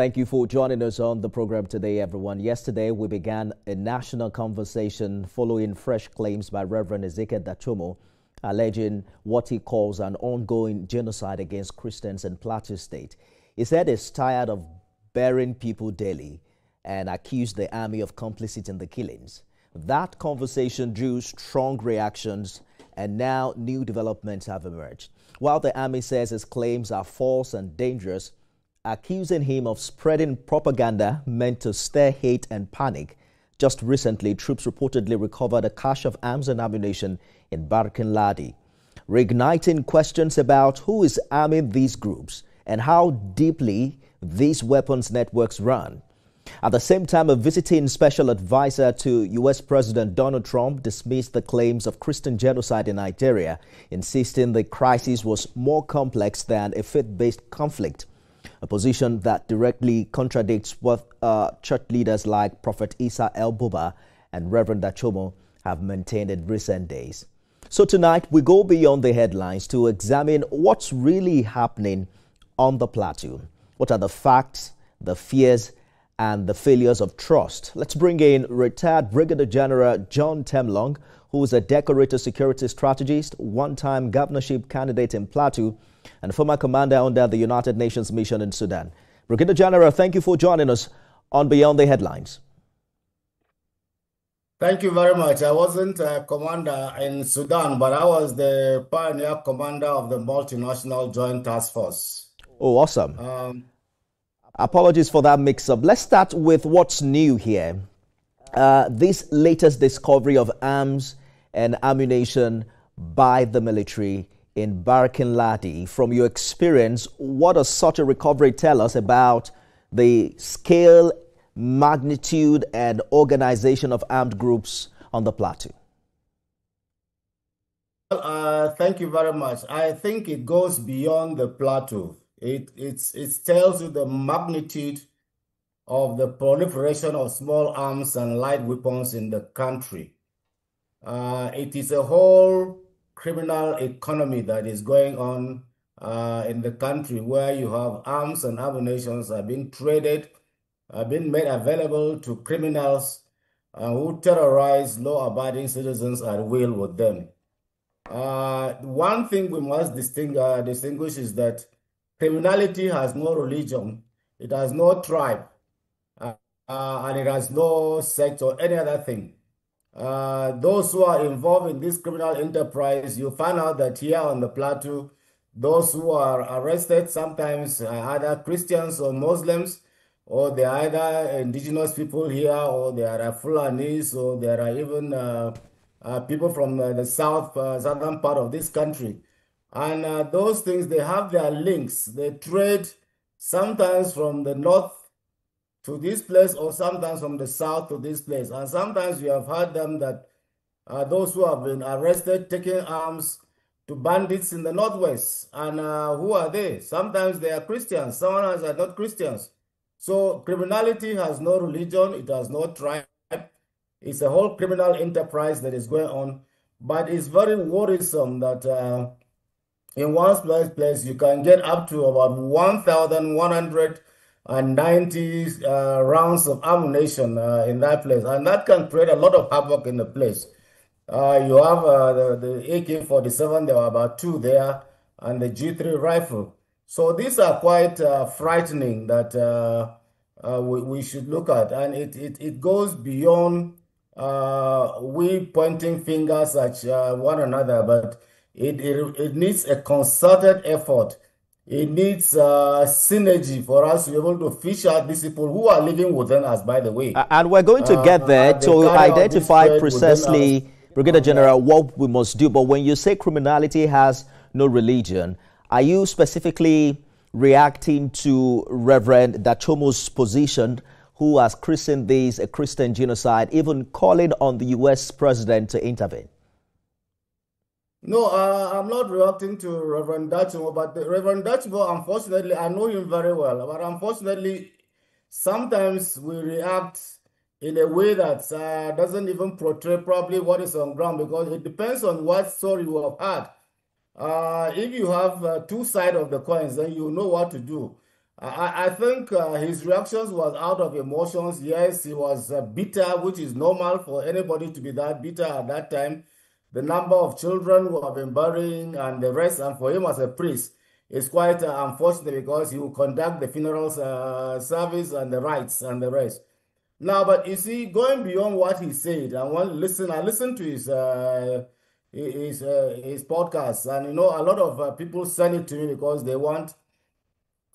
Thank you for joining us on the program today, everyone. Yesterday, we began a national conversation following fresh claims by Reverend Ezekiel Dachomo, alleging what he calls an ongoing genocide against Christians in Plateau State. He said he's tired of burying people daily and accused the army of complicity in the killings. That conversation drew strong reactions, and now new developments have emerged. While the army says his claims are false and dangerous, accusing him of spreading propaganda meant to stir hate and panic. Just recently, troops reportedly recovered a cache of arms and ammunition in Barkin Ladi, reigniting questions about who is arming these groups and how deeply these weapons networks run. At the same time, a visiting special advisor to U.S. President Donald Trump dismissed the claims of Christian genocide in Nigeria, insisting the crisis was more complex than a faith-based conflict, a position that directly contradicts what church leaders like Prophet Isa El-Buba and Reverend Dachomo have maintained in recent days. So tonight, we go beyond the headlines to examine what's really happening on the plateau. What are the facts, the fears, and the failures of trust? Let's bring in retired Brigadier General John Temlong, who is a decorated security strategist, one-time governorship candidate in Plateau, and former commander under the United Nations mission in Sudan. Brigadier General, thank you for joining us on Beyond the Headlines. Thank you very much. I wasn't a commander in Sudan, but I was the pioneer commander of the multinational joint task force. Oh, awesome. Apologies for that mix-up. Let's start with what's new here. This latest discovery of arms and ammunition by the military in Barkin Ladi. From your experience, what does such a recovery tell us about the scale, magnitude, and organization of armed groups on the plateau? Well, thank you very much. I think it goes beyond the plateau. It tells you the magnitude of the proliferation of small arms and light weapons in the country. It is a whole criminal economy that is going on in the country, where you have arms and ammunition are being traded, being made available to criminals who terrorize law-abiding citizens at will with them. One thing we must distinguish is that criminality has no religion, it has no tribe, and it has no sex or any other thing. Those who are involved in this criminal enterprise, you find out that here on the plateau, those who are arrested sometimes are either Christians or Muslims, or they are either indigenous people here, or they are Fulanis, or there are even people from the southern part of this country. And those things, they have their links. They trade sometimes from the north to this place, or sometimes from the south to this place. And sometimes you have heard them that those who have been arrested taking arms to bandits in the northwest. And who are they? Sometimes they are Christians, some others are not Christians. So criminality has no religion, it has no tribe. It's a whole criminal enterprise that is going on. But it's very worrisome that in one place you can get up to about 1,190 rounds of ammunition in that place, and that can create a lot of havoc in the place. You have the AK-47, there were about 2 there, and the G3 rifle. So these are quite frightening that we should look at, and it goes beyond we pointing fingers at one another, but it needs a concerted effort. It needs synergy for us to be able to fish out these people who are living within us, by the way. And we're going to get there to identify precisely, Brigadier General, what we must do. But when you say criminality has no religion, are you specifically reacting to Reverend Dachomo's position, who has christened this a Christian genocide, even calling on the U.S. president to intervene? No, I'm not reacting to Reverend Dachomo, but Reverend Dachomo, unfortunately, I know him very well, but unfortunately, sometimes we react in a way that doesn't even portray probably what is on ground, because it depends on what story you have had. If you have two sides of the coins, then you know what to do. I think his reactions was out of emotions. Yes, he was bitter, which is normal for anybody to be that bitter at that time. The number of children who have been burying and the rest, and for him as a priest, is quite unfortunate because he will conduct the funeral service and the rites and the rest. Now, but you see, going beyond what he said, I listened to his podcast, and you know, a lot of people send it to me because they want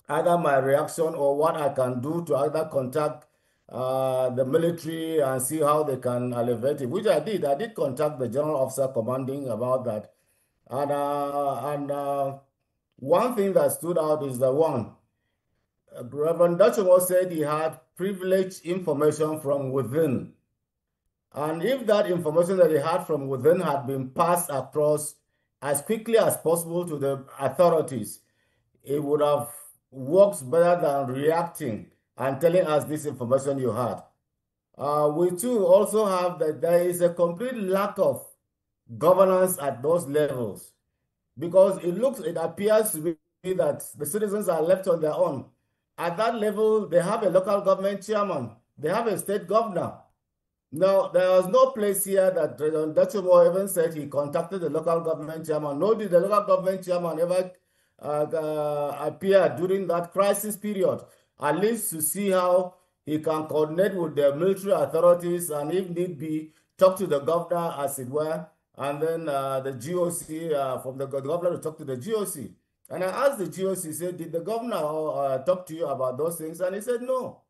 either my reaction or what I can do to either contact the military and see how they can elevate it, which I did. I did contact the general officer commanding about that. And one thing that stood out is the one, Reverend Dutchmo said he had privileged information from within. And if that information that he had from within had been passed across as quickly as possible to the authorities, it would have worked better than reacting and telling us this information you had. We too also have that there is a complete lack of governance at those levels because it appears to be that the citizens are left on their own. At that level, they have a local government chairman, they have a state governor. Now, there was no place here that Dutchmo even said he contacted the local government chairman, nor did the local government chairman ever appear during that crisis period, at least to see how he can coordinate with the military authorities and, if need be, talk to the governor, as it were, and then the GOC, from the governor to talk to the GOC. And I asked the GOC, said, did the governor talk to you about those things? And he said no.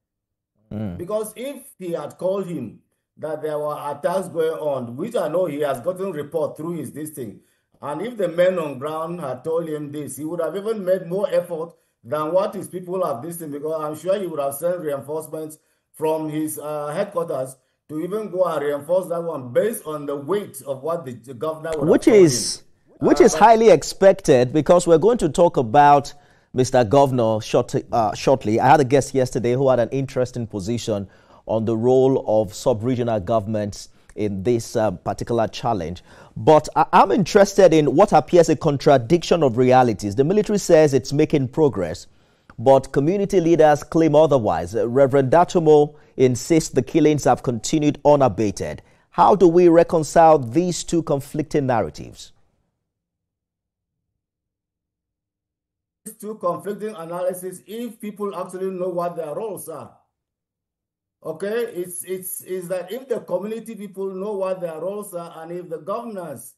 Because if he had called him that there were attacks going on, which I know he has gotten report through this thing, and if the men on ground had told him this, he would have even made more effort than what his people have this thing, because I'm sure he would have sent reinforcements from his headquarters to even go and reinforce that one based on the weight of what the governor would have told him. Which is highly expected, because we're going to talk about Mr. Governor shortly. I had a guest yesterday who had an interesting position on the role of sub-regional governments in this particular challenge. But I'm interested in what appears a contradiction of realities. The military says it's making progress, but community leaders claim otherwise. Reverend Dutchmo insists the killings have continued unabated. How do we reconcile these two conflicting narratives? These two conflicting analyses, if people actually know what their roles are. Okay, it's that if the community people know what their roles are, and if the governors,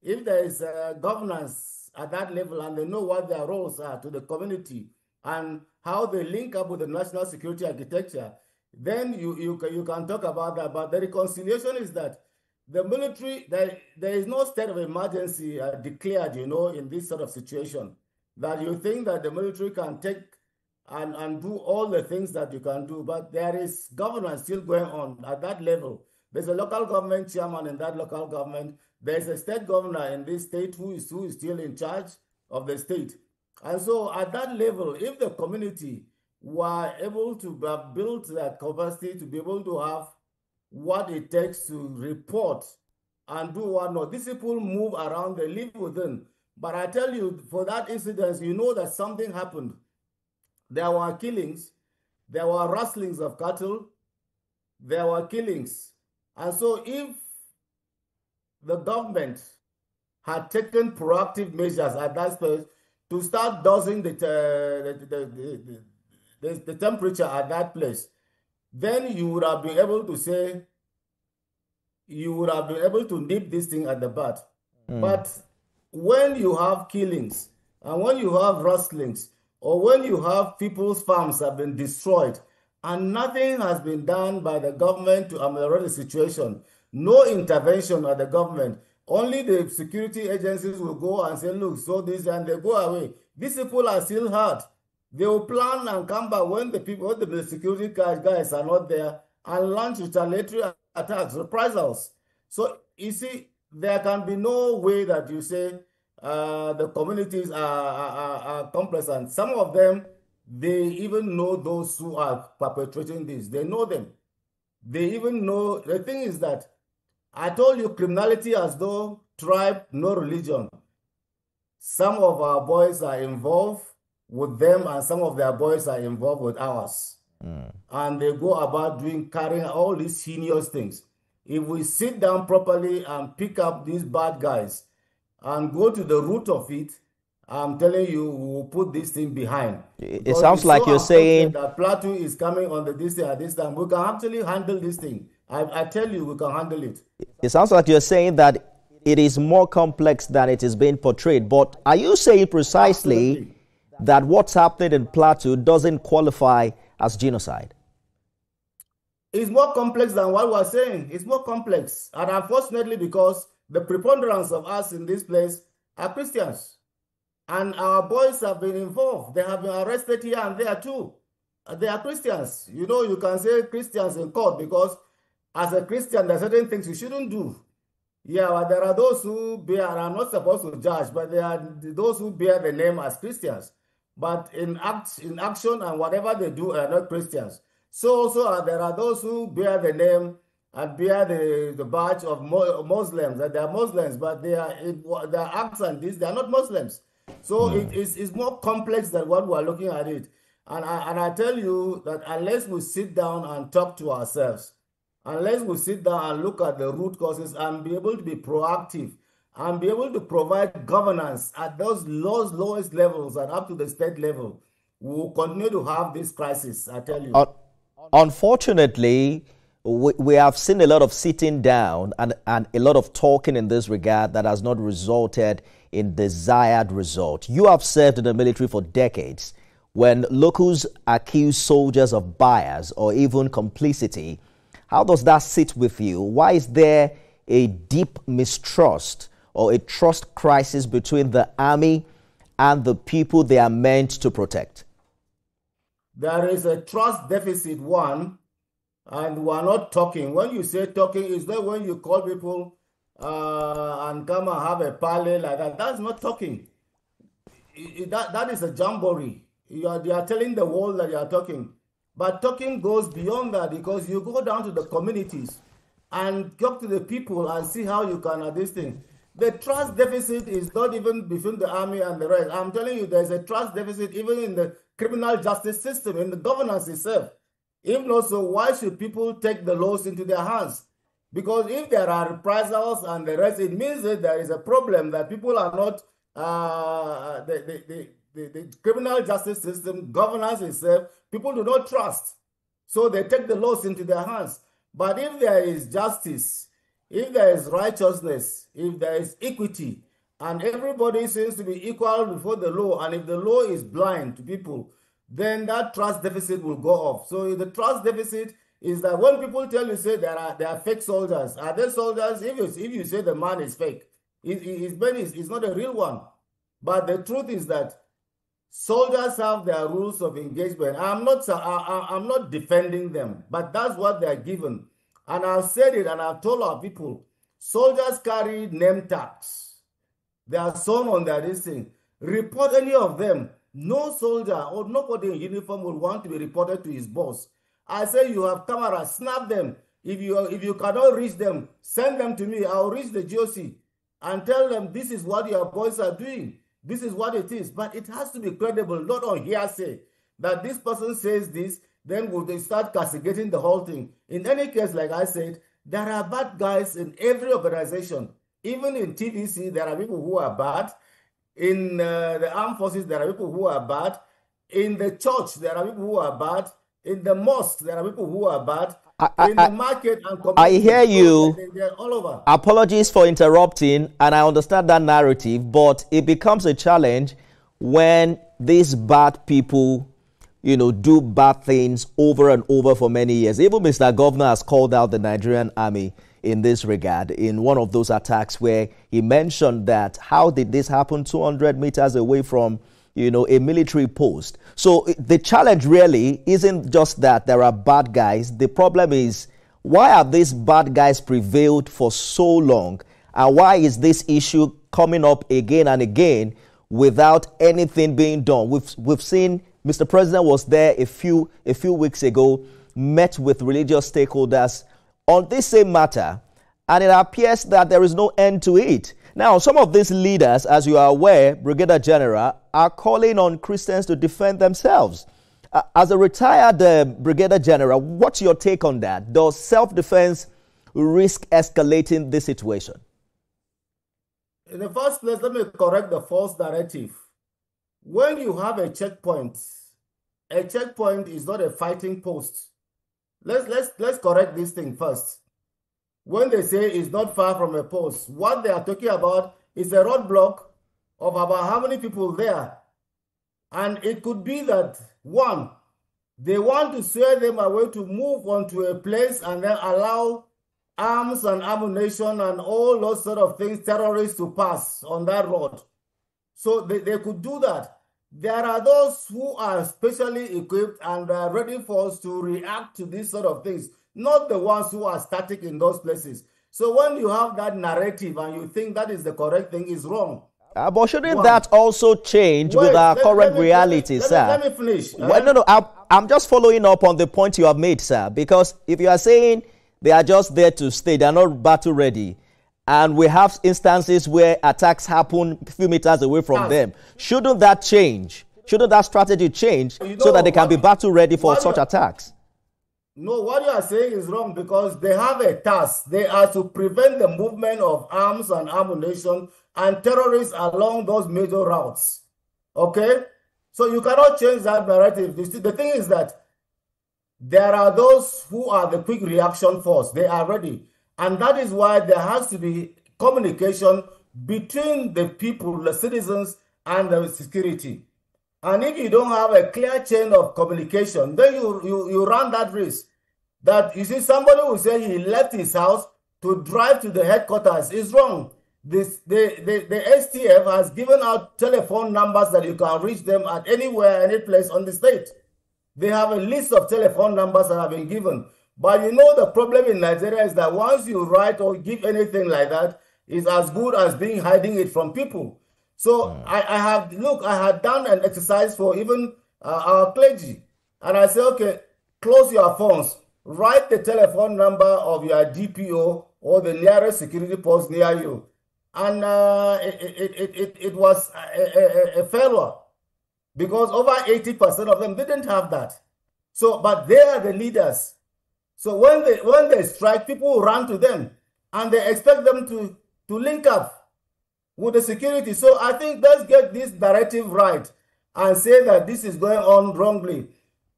if there is governance at that level and they know what their roles are to the community and how they link up with the national security architecture, then you can talk about that. But the reconciliation is that the military, there is no state of emergency declared, you know, in this sort of situation, that you think that the military can take and do all the things that you can do, but there is governance still going on at that level. There's a local government chairman in that local government. There's a state governor in this state who is still in charge of the state. And so at that level, if the community were able to build that capacity to be able to have what it takes to report and do what not, these people move around, they live within. But I tell you, for that incident, you know that something happened. There were killings, there were rustlings of cattle, there were killings. And so if the government had taken proactive measures at that stage to start dosing the temperature at that place, then you would have been able to say, you would have been able to nip this thing at the bud. But when you have killings and when you have rustlings, or when you have people's farms have been destroyed and nothing has been done by the government to ameliorate the situation, no intervention by the government, only the security agencies will go and say, look, so this, and they go away. These people are still hurt. They will plan and come back when the security guys are not there and launch retaliatory attacks, reprisals. So you see, there can be no way that you say, the communities are complacent. Some of them, they even know those who are perpetrating this. They know them. They even know. The thing is that I told you criminality as though tribe, no religion. Some of our boys are involved with them, and some of their boys are involved with ours. And they go about carrying all these heinous things. If we sit down properly and pick up these bad guys and go to the root of it, I'm telling you, we will put this thing behind. It sounds like you're saying that Plateau is coming on this thing at this time. We can actually handle this thing. I tell you, we can handle it. It sounds like you're saying that it is more complex than it is being portrayed. But are you saying precisely that what's happening in Plateau doesn't qualify as genocide? It's more complex than what we're saying. It's more complex. And unfortunately, because the preponderance of us in this place are Christians. And our boys have been involved. They have been arrested here and there too. They are Christians. You know, you can say Christians in court because as a Christian, there are certain things you shouldn't do. Yeah, but there are those who bear, I'm not supposed to judge, but there are those who bear the name as Christians. But in action and whatever they do are not Christians. So also there are those who bear the name and bear the badge of Muslims, that they are Muslims, but their acts and this, they are not Muslims. So it's more complex than what we are looking at it. And I tell you that unless we sit down and talk to ourselves, unless we sit down and look at the root causes and be able to be proactive and be able to provide governance at those lowest levels and up to the state level, we will continue to have this crisis, I tell you. Unfortunately, we have seen a lot of sitting down and a lot of talking in this regard that has not resulted in desired result. You have served in the military for decades. When locals accuse soldiers of bias or even complicity, how does that sit with you? Why is there a deep mistrust or a trust crisis between the army and the people they are meant to protect? There is a trust deficit, one, and we are not talking. When you say talking, is that when you call people and come and have a parley like that? That's not talking. That is a jamboree. They are telling the world that you are talking. But talking goes beyond that, because you go down to the communities and talk to the people and see how you can do this thing. The trust deficit is not even between the army and the rest. I'm telling you, there's a trust deficit even in the criminal justice system, in the governance itself. If not so, why should people take the laws into their hands? Because if there are reprisals and the rest, it means that there is a problem, that people are not, the criminal justice system, governance itself, people do not trust. So they take the laws into their hands. But if there is justice, if there is righteousness, if there is equity, and everybody seems to be equal before the law, and if the law is blind to people, then that trust deficit will go off. So the trust deficit is that when people tell you, say there are fake soldiers, are they soldiers? If you say the man is fake, he's not a real one. But the truth is that soldiers have their rules of engagement. I'm not defending them, but that's what they're given. And I've said it and I've told our people, soldiers carry name tags. They are sewn on their listing. Report any of them. No soldier or nobody in uniform will want to be reported to his boss. I say you have cameras, snap them. If you cannot reach them, send them to me. I'll reach the GOC and tell them this is what your boys are doing. This is what it is. But it has to be credible, not on hearsay. That this person says this, then we'll start castigating the whole thing. In any case, like I said, there are bad guys in every organization. Even in TVC, there are people who are bad. In the armed forces, there are people who are bad. In the church, there are people who are bad. In the mosque, there are people who are bad. In the market and community, I hear you. They're all over. Apologies for interrupting, and I understand that narrative, but it becomes a challenge when these bad people, do bad things over and over for many years. Even Mr. Governor has called out the Nigerian army in this regard in one of those attacks where he mentioned that how did this happen 200 meters away from a military post. So the challenge really isn't just that there are bad guys. The problem is, why have these bad guys prevailed for so long? And why is this issue coming up again and again without anything being done? We've seen Mr. President was there a few weeks ago, met with religious stakeholders on this same matter, and it appears that there is no end to it. Now, some of these leaders, as you are aware, Brigadier General, are calling on Christians to defend themselves. As a retired Brigadier General, what's your take on that? Does self-defense risk escalating this situation? In the first place, let me correct the false narrative. When you have a checkpoint is not a fighting post. Let's correct this thing first. When they say it's not far from a post, what they are talking about is a roadblock of about how many people there. And it could be that, one, they want to sway them away to move onto a place and then allow arms and ammunition and all those sort of things, terrorists to pass on that road. So they could do that. There are those who are specially equipped and are ready for us to react to these sort of things, not the ones who are static in those places. So when you have that narrative and you think that is the correct thing, is wrong. But shouldn't that also change with our current reality, sir? Let me finish. Well, no, I'm just following up on the point you have made, sir, because if you are saying they are just there to stay, they are not battle ready, and we have instances where attacks happen a few meters away from them, shouldn't that change? Shouldn't that strategy change so that they can be battle ready for such attacks? No, what you are saying is wrong, because they have a task. They are to prevent the movement of arms and ammunition and terrorists along those major routes. Okay? So you cannot change that narrative. The thing is that there are those who are the quick reaction force. They are ready. And that is why there has to be communication between the people, the citizens, and the security. And if you don't have a clear chain of communication, then you run that risk. That, you see, somebody will say he left his house to drive to the headquarters. Is wrong. The STF has given out telephone numbers that you can reach them at anywhere, any place on the state. They have a list of telephone numbers that have been given. But you know, the problem in Nigeria is that once you write or give anything like that, it's as good as being hiding it from people. So I had done an exercise for even our clergy. And I said, okay, close your phones. Write the telephone number of your DPO or the nearest security post near you. And it was a failure, because over 80% of them didn't have that. So, but they are the leaders. So when they strike, people run to them and they expect them to link up with the security. So I think let's get this narrative right and say that this is going on wrongly.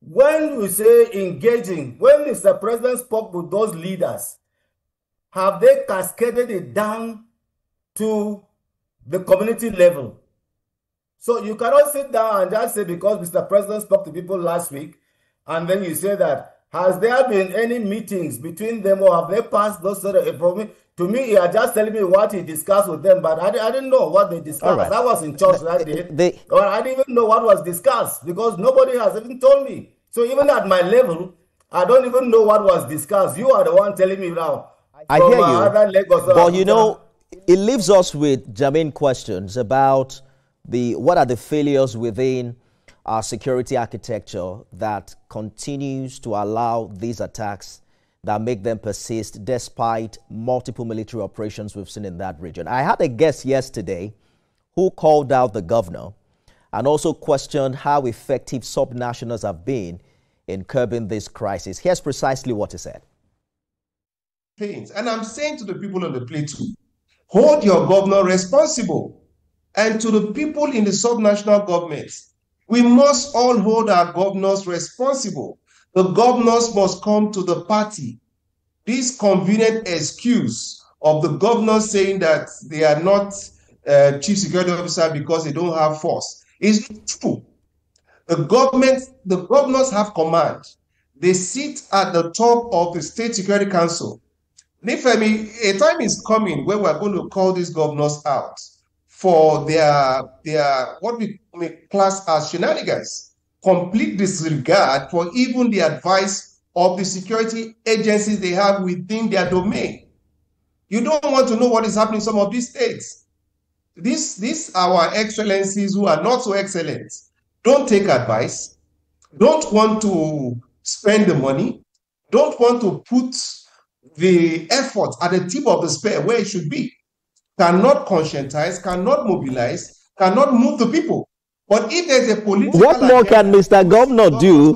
When we say engaging, when Mr. President spoke with those leaders, have they cascaded it down to the community level? So you cannot sit down and just say because Mr. President spoke to people last week, and then you say that, has there been any meetings between them, or have they passed those sort of information? To me, he are just telling me what he discussed with them, but I didn't know what they discussed. Right. I was in church that day. I didn't even know what was discussed, because nobody has even told me. So even at my level, I don't even know what was discussed. You are the one telling me now. I hear you. But you know, it leaves us with germane questions about what are the failures within our security architecture that continues to allow these attacks that make them persist despite multiple military operations we've seen in that region. I had a guest yesterday who called out the governor and also questioned how effective subnationals have been in curbing this crisis. Here's precisely what he said. And I'm saying to the people on the plateau, hold your governor responsible. And to the people in the subnational governments, we must all hold our governors responsible. The governors must come to the party. This convenient excuse of the governors saying that they are not chief security officer because they don't have force is true. The governors have command. They sit at the top of the State Security Council. Nifemi, a time is coming where we're going to call these governors out for their what we may class as shenanigans, complete disregard for even the advice of the security agencies they have within their domain. You don't want to know what is happening in some of these states. These our excellencies who are not so excellent don't take advice, don't want to spend the money, don't want to put the effort at the tip of the spear where it should be. cannot conscientize, cannot mobilize, cannot move the people. But if there's a political what more can Mr. Governor do?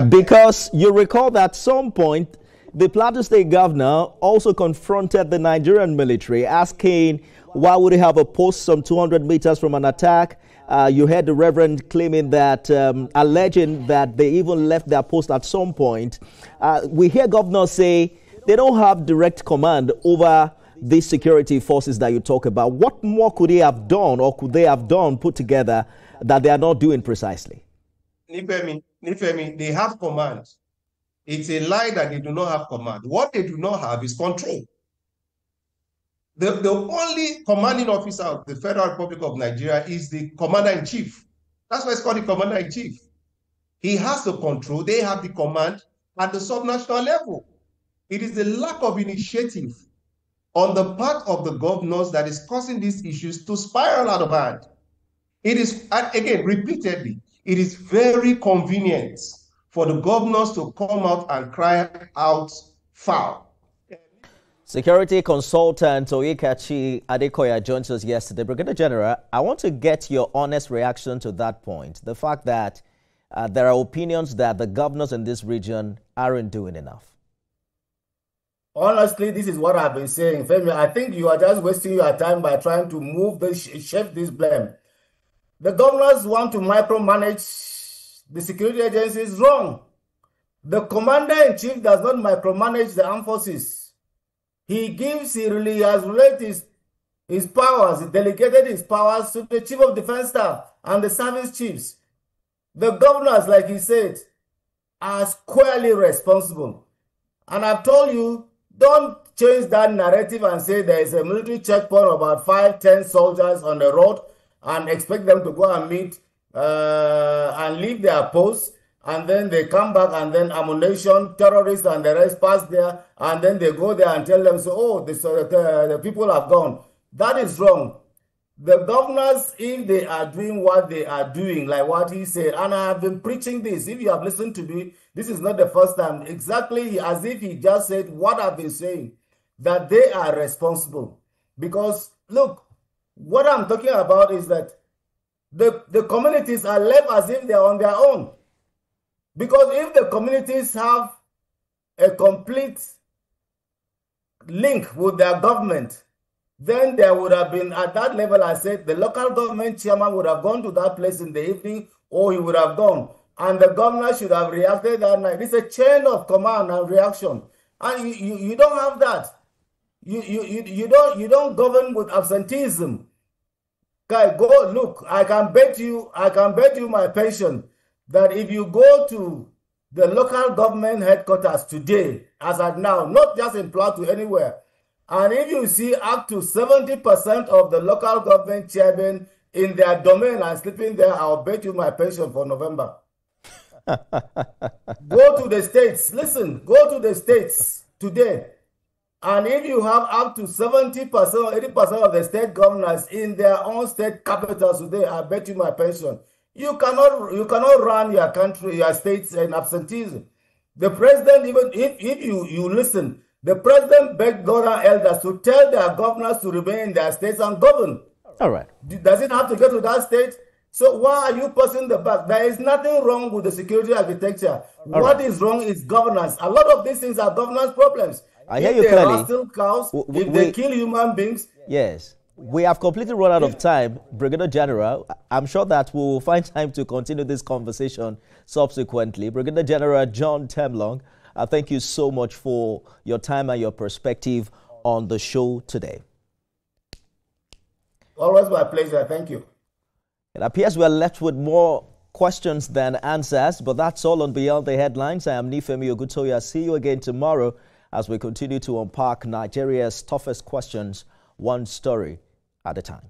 Because you recall that at some point, the Plateau State Governor also confronted the Nigerian military, asking why would he have a post some 200 meters from an attack. You heard the Reverend claiming that, alleging that they even left their post at some point. We hear governors say they don't have direct command over these security forces that you talk about. What more could he have done, or could they have done put together that they are not doing precisely? Nifemi, they have command. It's a lie that they do not have command. What they do not have is control. The only commanding officer of the Federal Republic of Nigeria is the commander-in-chief. That's why it's called the commander-in-chief. He has the control. They have the command at the subnational level. It is the lack of initiative on the part of the governors that is causing these issues to spiral out of hand. It is, again, repeatedly, it is very convenient for the governors to come out and cry out foul. Security consultant Oyekachi Adekoya joins us yesterday. Brigadier General, I want to get your honest reaction to that point. The fact that there are opinions that the governors in this region aren't doing enough. Honestly, this is what I've been saying. Femi, I think you are just wasting your time by trying to move shift this blame. The governors want to micromanage the security agencies. Wrong. The commander-in-chief does not micromanage the armed forces. He has related his powers, he delegated his powers to the chief of defense staff and the service chiefs. The governors, like he said, are squarely responsible. And I've told you, don't change that narrative and say there is a military checkpoint of about 5-10 soldiers on the road and expect them to go and meet and leave their posts, and then they come back and then ammunition, terrorists and the rest pass there, and then they go there and tell them, so, oh, the people have gone. That is wrong. The governors, if they are doing what they are doing, like what he said, and I have been preaching this, if you have listened to me, this is not the first time, exactly as if he just said what I've been saying, that they are responsible. Because, look, what I'm talking about is that the communities are left as if they're on their own. Because if the communities have a complete link with their government, then there would have been, at that level, I said, the local government chairman would have gone to that place in the evening, or he would have gone. And the governor should have reacted that night. It's a chain of command and reaction. And you don't have that. You don't govern with absenteeism. Guy, go look, I can bet you my pension that if you go to the local government headquarters today, as at now, not just in Plateau, anywhere, and if you see up to 70% of the local government chairmen in their domain and sleeping there, I'll bet you my pension for November. Go to the states. Listen, go to the states today. And if you have up to 70% or 80% of the state governors in their own state capitals today, I bet you my pension. You cannot run your country, your states in absenteeism. The president, even if you listen, the president begged governor elders to tell their governors to remain in their states and govern. All right. Does it have to get to that state? So why are you pushing the back? There is nothing wrong with the security architecture. What is wrong is governance. A lot of these things are governance problems. I hear you clearly. If they rustle cows, if they kill human beings. Yes. We have completely run out of time, Brigadier General. I'm sure that we'll find time to continue this conversation subsequently. Brigadier General John Temlong, thank you so much for your time and your perspective on the show today. Always my pleasure. Thank you. It appears we're left with more questions than answers, but that's all on Beyond the Headlines. I am Nifemi Ogutoya. See you again tomorrow as we continue to unpack Nigeria's toughest questions, one story at a time.